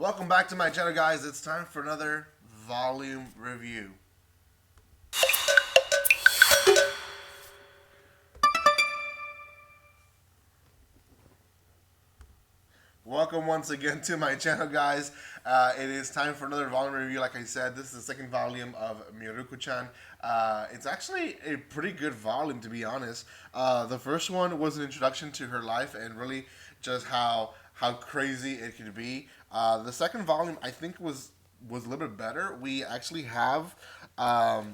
Welcome back to my channel, guys. It's time for another volume review. Welcome once again to my channel, guys. It is time for another volume review. Like I said, this is the second volume of Mieruko-chan. It's actually a pretty good volume, to be honest. The first one was an introduction to her life and really just how crazy it could be. The second volume, I think, was a little bit better. We actually have a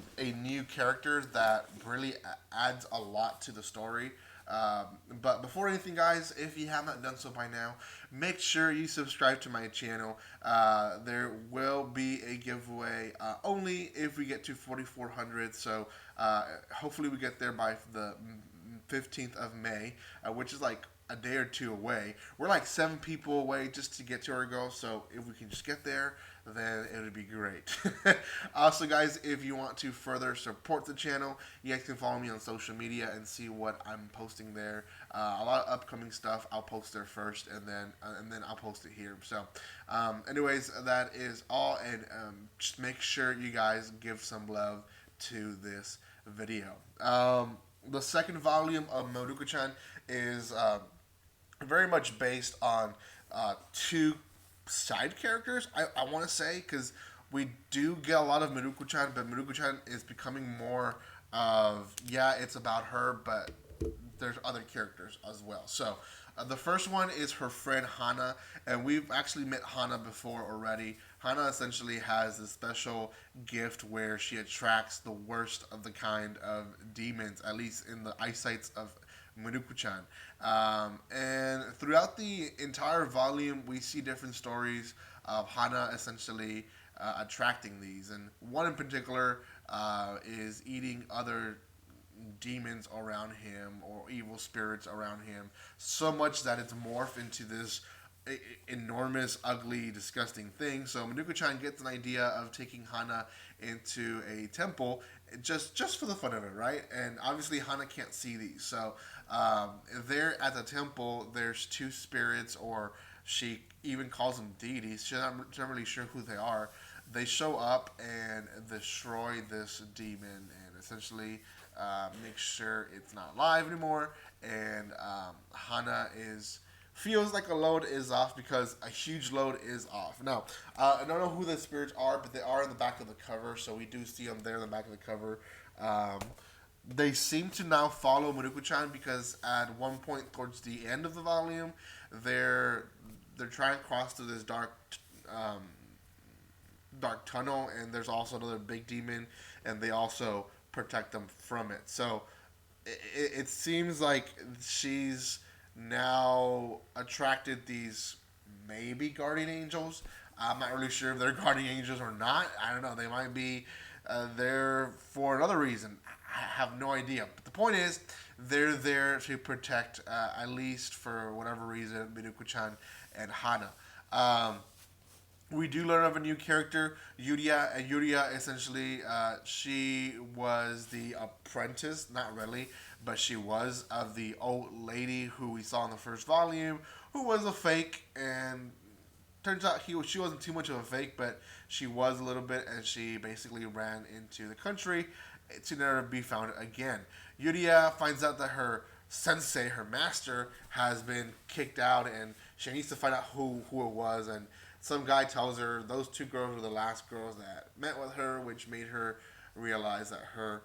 new character that really adds a lot to the story. But before anything, guys, if you have not done so by now, make sure you subscribe to my channel. There will be a giveaway only if we get to 4,400. So hopefully we get there by the 15th of May, which is like a day or two away. We're like 7 people away just to get to our goal. So if we can just get there, then it would be great. Also, guys, if you want to further support the channel, you guys can follow me on social media and see what I'm posting there. A lot of upcoming stuff I'll post there first, and then I'll post it here. So, anyways, that is all, and just make sure you guys give some love to this video. The second volume of Mieruko-chan is very much based on 2 side characters, I want to say, because we do get a lot of Mieruko-chan, but Mieruko-chan is becoming more of, yeah, it's about her, but there's other characters as well. So the first one is her friend Hana, and we've actually met Hana before already. Hana essentially has a special gift where she attracts the worst of the kind of demons, at least in the eyesights of Mieruko-chan. And throughout the entire volume, we see different stories of Hana essentially attracting these. And one in particular is eating other demons around him or evil spirits around him, so much that it's morphed into this enormous, ugly, disgusting thing. So Mieruko-chan gets an idea of taking Hana into a temple just for the fun of it, right? And obviously Hana can't see these. So there at the temple, there's 2 spirits, or she even calls them deities. She's not really sure who they are. They show up and destroy this demon and essentially make sure it's not alive anymore. And Hana feels like a load is off because a huge load is off. Now, I don't know who the spirits are, but they are in the back of the cover, so we do see them there in the back of the cover. They seem to now follow Mieruko-chan because at one point towards the end of the volume, they're trying to cross through this dark tunnel, and there's also another big demon, and they also protect them from it. So it seems like she's now attracted these maybe guardian angels. I'm not really sure if they're guardian angels or not. I don't know. They might be there for another reason. I have no idea. But the point is, they're there to protect, at least for whatever reason, Mieruko-chan and Hana. We do learn of a new character, Yuria. And Yuria, essentially, she was the apprentice, not really, but she was, of the old lady who we saw in the first volume, who was a fake. And turns out she wasn't too much of a fake, but she was a little bit, and she basically ran into the country to never be found again. Yuria finds out that her sensei, her master, has been kicked out, and she needs to find out who it was. And some guy tells her those 2 girls were the last girls that met with her, which made her realize that her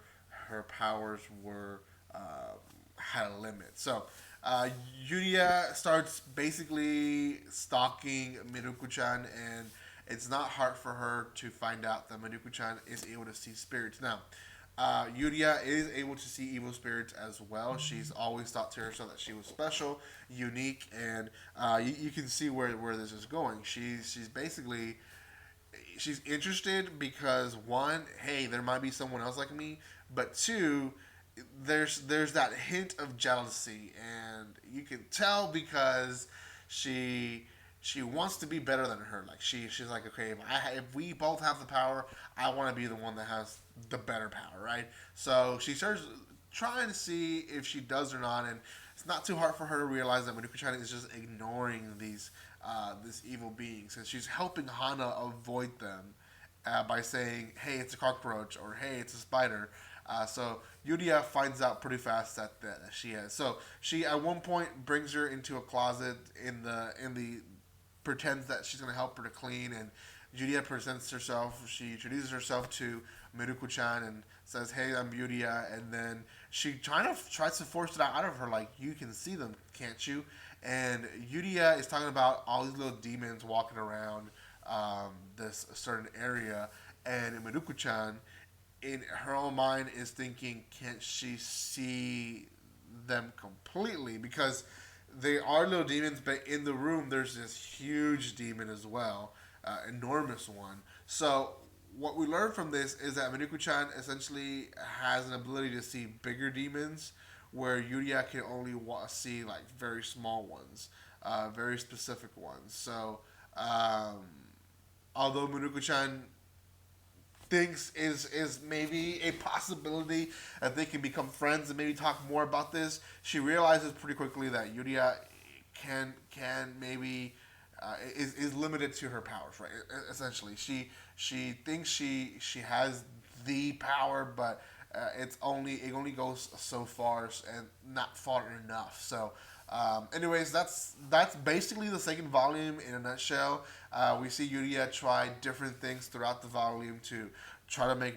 powers were had a limit. So Yuria starts basically stalking Mieruko-chan, and it's not hard for her to find out that Mieruko-chan is able to see spirits. Now, Yuria is able to see evil spirits as well. She's always thought to herself that she was special, unique, and you can see where this is going. She's basically interested because, one, hey, there might be someone else like me, but 2, there's that hint of jealousy, and you can tell because she wants to be better than her. Like she's like, okay, if we both have the power, I want to be the one that has the better power, right? So she starts trying to see if she does or not, and it's not too hard for her to realize that Mieruko-chan is just ignoring these this evil being. So she's helping Hana avoid them by saying, "Hey, it's a cockroach," or "Hey, it's a spider." So Yuria finds out pretty fast that she is. So she at one point brings her into a closet in the pretends that she's gonna help her to clean, and Yuria presents herself. She introduces herself to Mieruko-chan and says, "Hey, I'm Yuria," and then she kind of tries to force it out of her, like, "You can see them, can't you?" And Yuria is talking about all these little demons walking around this certain area, and Mieruko-chan, in her own mind, is thinking, can't she see them completely? Because they are little demons, but in the room there's this huge demon as well, enormous one. So what we learn from this is that Mieruko-chan essentially has an ability to see bigger demons, where Yuria can only see like very small ones, very specific ones. So although Mieruko-chan thinks is maybe a possibility that they can become friends and maybe talk more about this, she realizes pretty quickly that Yuria can maybe is limited to her powers, right? Essentially, she thinks she has the power, but it only goes so far and not far enough. So, anyways, that's basically the second volume in a nutshell. We see Yuria try different things throughout the volume to try to make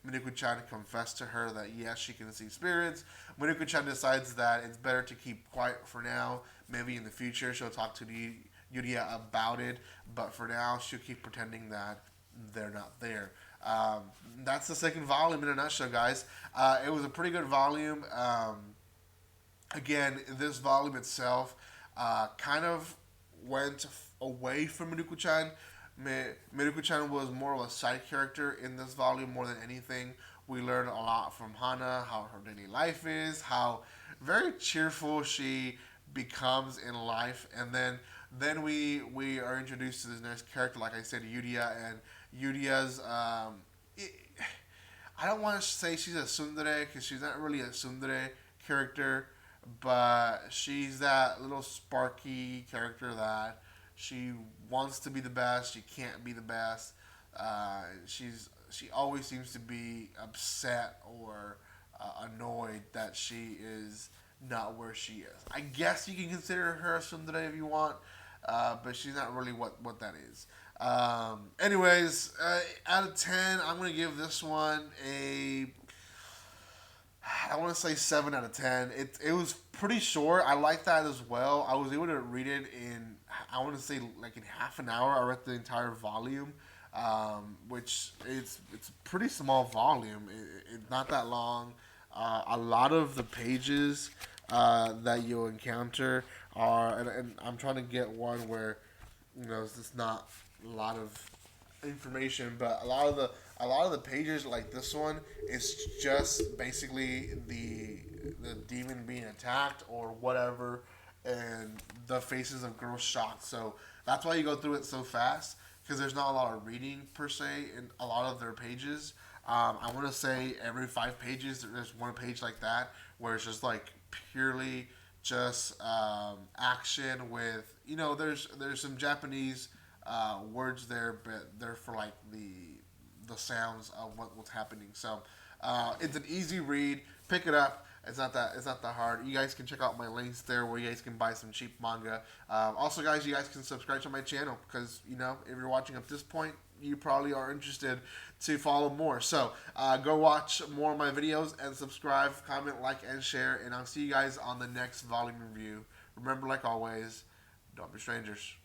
Mieruko-chan confess to her that yes, she can see spirits. Mieruko-chan decides that it's better to keep quiet for now. Maybe in the future she'll talk to Yuria about it, but for now she'll keep pretending that they're not there. That's the second volume in a nutshell, guys. It was a pretty good volume. Again, this volume itself kind of went away from Mieruko-chan. Mieruko-chan was more of a side character in this volume more than anything. We learned a lot from Hana, how her daily life is, how very cheerful she becomes in life, and then we are introduced to this next character, like I said, Yuria, and Yuria's I don't want to say she's a tsundere because she's not really a tsundere character, but she's that little sparky character that she wants to be the best. She can't be the best. She always seems to be upset or annoyed that she is not where she is. I guess you can consider her a tsundere if you want, but she's not really what that is. Anyways, out of 10, I'm going to give this one I want to say 7 out of 10. It was pretty short. I like that as well. I was able to read it in, I want to say, like in half an hour. I read the entire volume, which it's a pretty small volume. It's not that long. A lot of the pages that you'll encounter and I'm trying to get one where, it's just not a lot of information, but a lot of the pages like this one is just basically the demon being attacked or whatever, and the faces of girls shocked. So that's why you go through it so fast, because there's not a lot of reading per se in a lot of their pages. I want to say every 5 pages there's one page like that where it's just like purely just action with there's some Japanese words there, but they're for like the sounds of what's happening. So it's an easy read. Pick it up. It's not that hard. You guys can check out my links there where you guys can buy some cheap manga. Also, guys, you guys can subscribe to my channel because if you're watching up this point, you probably are interested to follow more. So go watch more of my videos and subscribe, comment, like, and share. And I'll see you guys on the next volume review. Remember, like always, don't be strangers.